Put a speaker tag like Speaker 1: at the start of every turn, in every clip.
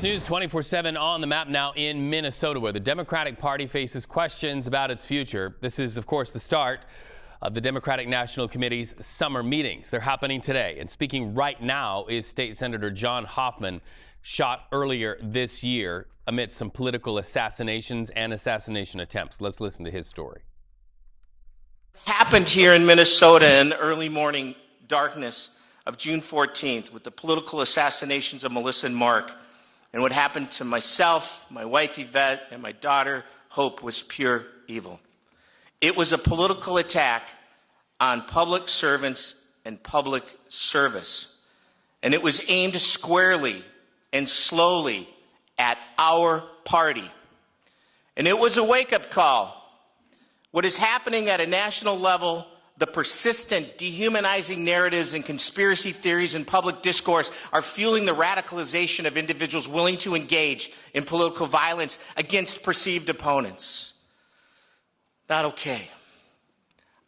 Speaker 1: News 24/7 on the map now in Minnesota, where the Democratic Party faces questions about its future. This is, of course, the start of the Democratic National Committee's summer meetings. They're happening today, and speaking right now is State Senator John Hoffman, shot earlier this year amid some political assassinations and assassination attempts. Let's listen to his story.
Speaker 2: Happened here in Minnesota in the early morning darkness of June 14th with the political assassinations of Melissa and Mark. And what happened to myself, my wife Yvette, and my daughter Hope was pure evil. It was a political attack on public servants and public service. And it was aimed squarely and slowly at our party. And it was a wake-up call. What is happening at a national level, the persistent dehumanizing narratives and conspiracy theories in public discourse are fueling the radicalization of individuals willing to engage in political violence against perceived opponents. Not okay.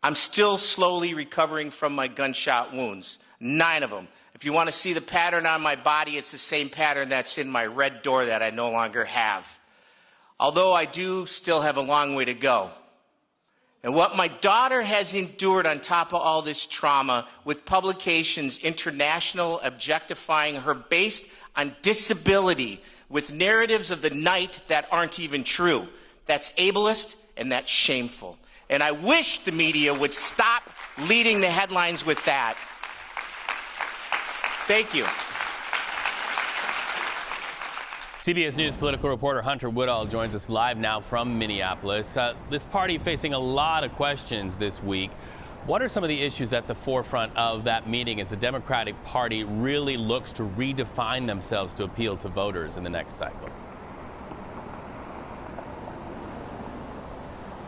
Speaker 2: I'm still slowly recovering from my gunshot wounds, 9 of them. If you want to see the pattern on my body, it's the same pattern that's in my red door that I no longer have. Although I do still have a long way to go. And what my daughter has endured on top of all this trauma, with publications international objectifying her based on disability, with narratives of the night that aren't even true, that's ableist and that's shameful. And I wish the media would stop leading the headlines with that. Thank you.
Speaker 1: CBS News political reporter Hunter Woodall joins us live now from Minneapolis. This party facing a lot of questions this week. What are some of the issues at the forefront of that meeting as the Democratic Party really looks to redefine themselves to appeal to voters in the next cycle?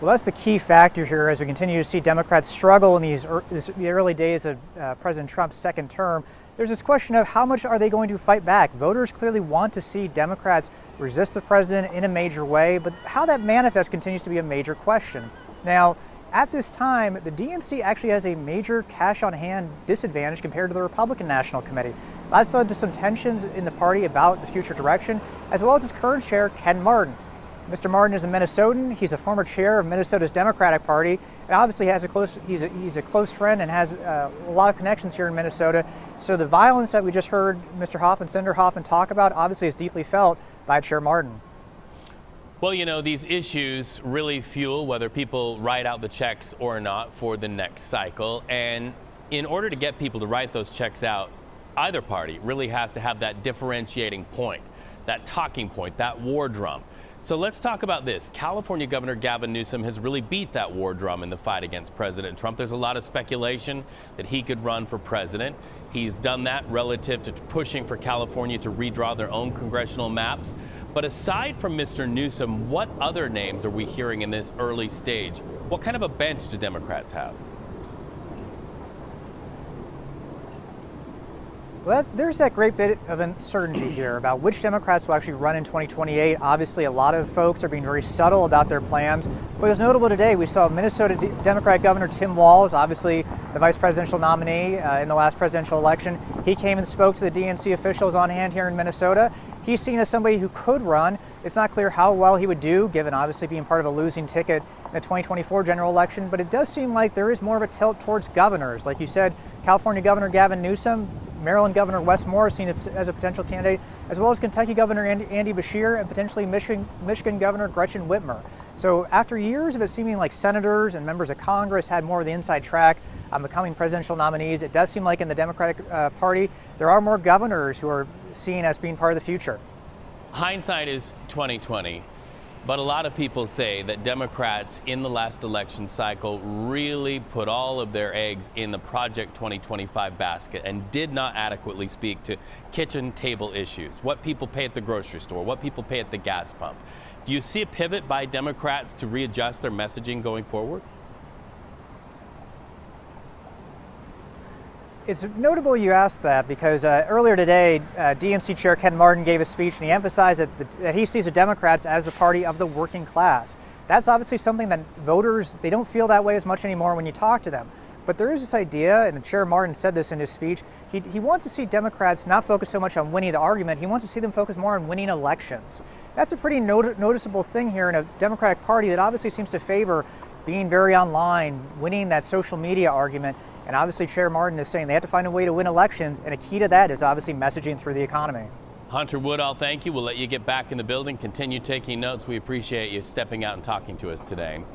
Speaker 3: Well, that's the key factor here as we continue to see Democrats struggle in the early days of President Trump's second term. There's this question of how much are they going to fight back? Voters clearly want to see Democrats resist the president in a major way, but how that manifests continues to be a major question. Now, at this time, the DNC actually has a major cash-on-hand disadvantage compared to the Republican National Committee. That's led to some tensions in the party about the future direction, as well as its current chair, Ken Martin. Mr. Martin is a Minnesotan. He's a former chair of Minnesota's Democratic Party, and obviously has he's a close friend and has a lot of connections here in Minnesota. So the violence that we just heard Mr. Hoffman, Senator Hoffman, talk about obviously is deeply felt by Chair Martin.
Speaker 1: Well, you know, these issues really fuel whether people write out the checks or not for the next cycle. And in order to get people to write those checks out, either party really has to have that differentiating point, that talking point, that war drum. So let's talk about this. California Governor Gavin Newsom has really beat that war drum in the fight against President Trump. There's a lot of speculation that he could run for president. He's done that relative to pushing for California to redraw their own congressional maps. But aside from Mr. Newsom, what other names are we hearing in this early stage? What kind of a bench do Democrats have?
Speaker 3: Well, there's that great bit of uncertainty here about which Democrats will actually run in 2028. Obviously, a lot of folks are being very subtle about their plans. What was notable today, we saw Minnesota Democrat Governor Tim Walz, obviously the vice presidential nominee in the last presidential election. He came and spoke to the DNC officials on hand here in Minnesota. He's seen as somebody who could run. It's not clear how well he would do, given obviously being part of a losing ticket in the 2024 general election, but it does seem like there is more of a tilt towards governors. Like you said, California Governor Gavin Newsom, Maryland Governor Wes Moore seen as a potential candidate, as well as Kentucky Governor Andy Beshear and potentially Michigan Governor Gretchen Whitmer. So after years of it seeming like senators and members of Congress had more of the inside track on becoming presidential nominees, it does seem like in the Democratic Party there are more governors who are seen as being part of the future.
Speaker 1: Hindsight is 20/20. But a lot of people say that Democrats in the last election cycle really put all of their eggs in the Project 2025 basket and did not adequately speak to kitchen table issues, what people pay at the grocery store, what people pay at the gas pump. Do you see a pivot by Democrats to readjust their messaging going forward?
Speaker 3: It's notable you asked that because earlier today, DNC Chair Ken Martin gave a speech and he emphasized that he sees the Democrats as the party of the working class. That's obviously something that voters, they don't feel that way as much anymore when you talk to them. But there is this idea, and Chair Martin said this in his speech, he wants to see Democrats not focus so much on winning the argument, he wants to see them focus more on winning elections. That's a pretty noticeable thing here in a Democratic Party that obviously seems to favor being very online, winning that social media argument. And obviously Chair Martin is saying they have to find a way to win elections, and a key to that is obviously messaging through the economy.
Speaker 1: Hunter Woodall, thank you. We'll let you get back in the building, continue taking notes. We appreciate you stepping out and talking to us today.